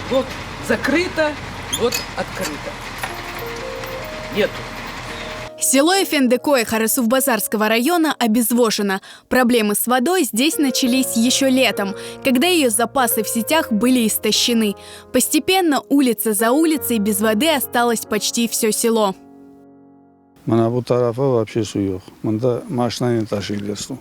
Вот закрыто, вот открыто. Нету. Село Эфендикое Харысуфбазарского района обезвожено. Проблемы с водой здесь начались еще летом, когда ее запасы в сетях были истощены. Постепенно улица за улицей без воды осталось почти все село. Мана бу тарафа вообще су yo'q. Manda mashinani tashiydilar suv.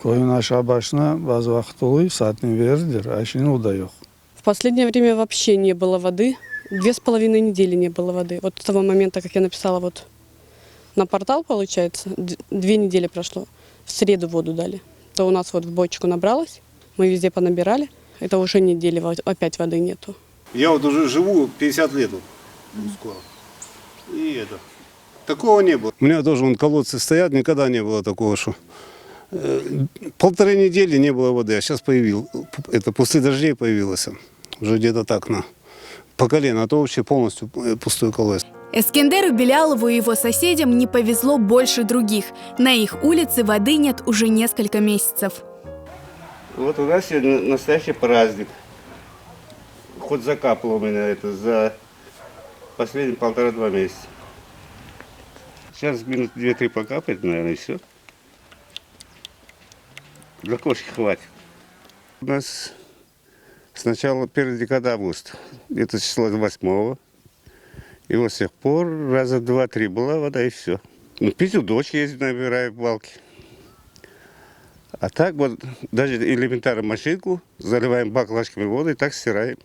Koyun aşağı başına bazı vakit oluyor, saatini verirler, а şimdi o da yok. В последнее время вообще не было воды. 2,5 недели не было воды. Вот с того момента, как я написала вот на портал, получается, 2 недели прошло. В среду воду дали. То у нас вот в бочку набралось, мы везде понабирали. Это уже недели, опять воды нету. Я вот уже живу 50 лет вот, скоро. И это. Такого не было. У меня тоже вон колодцы стоят, никогда не было такого, что 1,5 недели не было воды, а сейчас появилось. Это после дождей появилось. Уже где-то так по колено, а то вообще полностью пустой колодец. Эскендеру Белялову и его соседям не повезло больше других. На их улице воды нет уже несколько месяцев. Вот у нас сегодня настоящий праздник. Хоть закапало у меня это за последние 1,5-2 месяца. Сейчас минут 2-3 покапает, наверное, и все. Для кошки хватит. У нас сначала 1 декада августа, это число 8-го. И вот с тех пор раза 2-3 была вода и все. Ну, пить у дочки ездить, набираю балки. А так вот даже элементарно машинку заливаем баклажками воды и так стираем.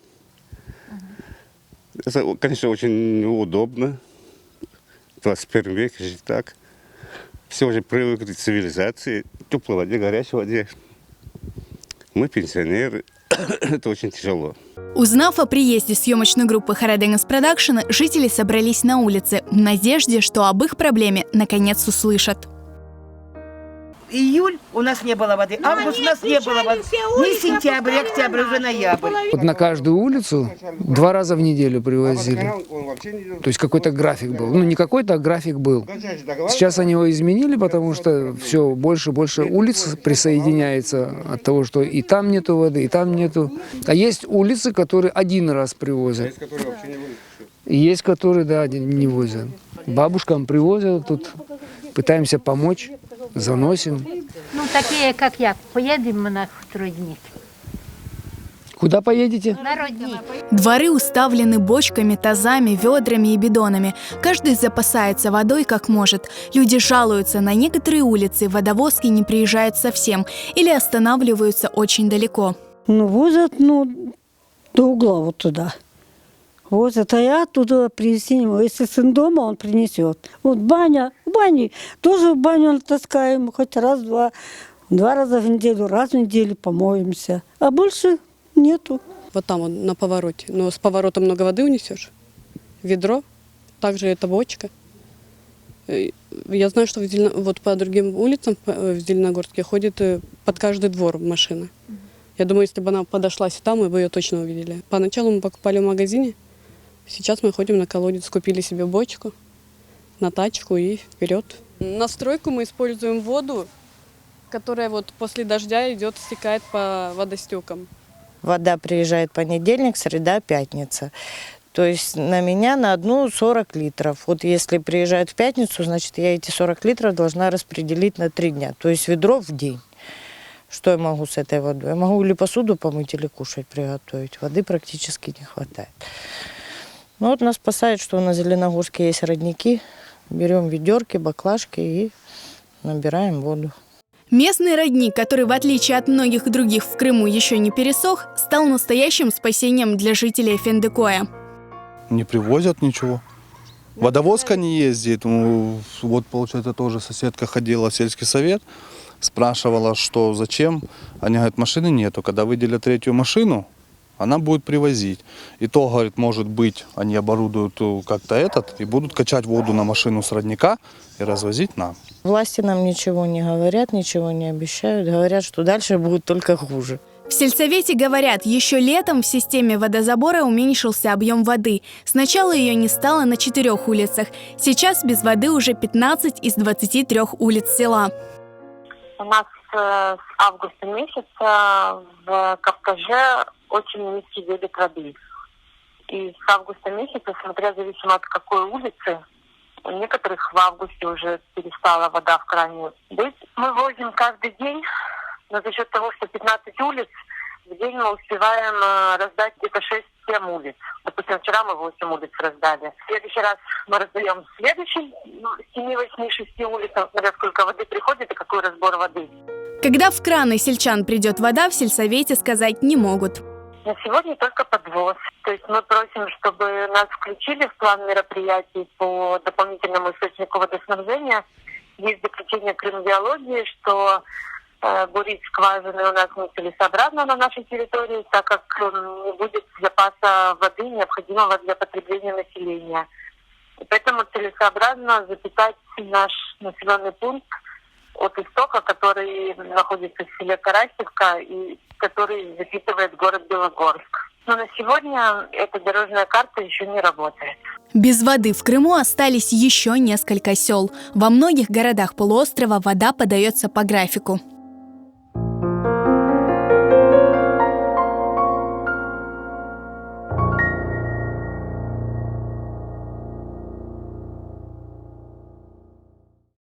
Это, конечно, очень удобно. В 21 веке жить так. Все уже привыкли к цивилизации, теплой воде, горячей воде. Мы пенсионеры, это очень тяжело. Узнав о приезде съемочной группы Хараденгас Продакшн, жители собрались на улице в надежде, что об их проблеме наконец услышат. Июль у нас не было воды, август у нас не было воды, ни сентябрь, октябрь, уже ноябрь. Вот на каждую улицу 2 раза в неделю привозили. То есть какой-то график был. Ну, не какой-то, а график был. Сейчас они его изменили, потому что все больше и больше улиц присоединяется от того, что и там нету воды, и там нету. А есть улицы, которые 1 раз привозят. И есть, которые, да, не возят. Бабушкам привозят, тут пытаемся помочь. Заносим. Ну, такие, как я, поедем мы на родник. Куда поедете? На родник. Дворы уставлены бочками, тазами, ведрами и бидонами. Каждый запасается водой как может. Люди жалуются, на некоторые улицы водовозки не приезжают совсем или останавливаются очень далеко. Ну, возят, до угла вот туда. Возят, а я оттуда привезти не могу. Если сын дома, он принесет. Вот баня, в бане, тоже в баню таскаем, хоть раз-два, 2 раза в неделю, раз в неделю помоемся. А больше нету. Вот там вот на повороте. Но с поворота много воды унесешь. Ведро, также это бочка. Я знаю, что вот по другим улицам в Зеленогорске ходит под каждый двор машина. Я думаю, если бы она подошла сюда, мы бы ее точно увидели. Поначалу мы покупали в магазине. Сейчас мы ходим на колодец, купили себе бочку, на тачку и вперед. На стройку мы используем воду, которая вот после дождя идет, стекает по водостекам. Вода приезжает понедельник, среда, пятница. То есть на меня на одну 40 литров. Вот если приезжает в пятницу, значит я эти 40 литров должна распределить на 3 дня. То есть ведро в день. Что я могу с этой водой? Я могу или посуду помыть, или кушать приготовить. Воды практически не хватает. Ну вот нас спасает, что на Зеленогорске есть родники. Берем ведерки, баклажки и набираем воду. Местный родник, который в отличие от многих других в Крыму еще не пересох, стал настоящим спасением для жителей Эфендикое. Не привозят ничего. Водовозка не ездит. Ну, вот, получается, тоже соседка ходила в сельский совет, спрашивала, что зачем. Они говорят, машины нету. Когда выделят 3-ю машину, она будет привозить. И то, говорит, может быть, они оборудуют как-то и будут качать воду на машину с родника и развозить нам. Власти нам ничего не говорят, ничего не обещают. Говорят, что дальше будет только хуже. В сельсовете говорят, еще летом в системе водозабора уменьшился объем воды. Сначала ее не стало на 4 улицах. Сейчас без воды уже 15 из 23 улиц села. У нас с августа месяца в Кавказе очень низкий дебит воды. И с августа месяца, смотря зависимо от какой улицы, у некоторых в августе уже перестала вода в кране быть. Мы возим каждый день, но за счет того, что 15 улиц, в день мы успеваем раздать где-то 6-7 улиц. Допустим, вчера мы 8 улиц раздали. В следующий раз мы раздаем следующий 7, 8, 6 улицам, смотря сколько воды приходит и какой разбор воды. Когда в краны сельчан придет вода, в сельсовете сказать не могут. На сегодня только подвоз. То есть мы просим, чтобы нас включили в план мероприятий по дополнительному источнику водоснабжения. Есть заключение Крымгеологии, что бурить скважины у нас нецелесообразно на нашей территории, так как не будет запаса воды, необходимого для потребления населения. И поэтому целесообразно запитать наш населенный пункт от истока, который находится в селе Карасевка и который запитывает город Белогорск. Но на сегодня эта дорожная карта еще не работает. Без воды в Крыму остались еще несколько сел. Во многих городах полуострова вода подается по графику.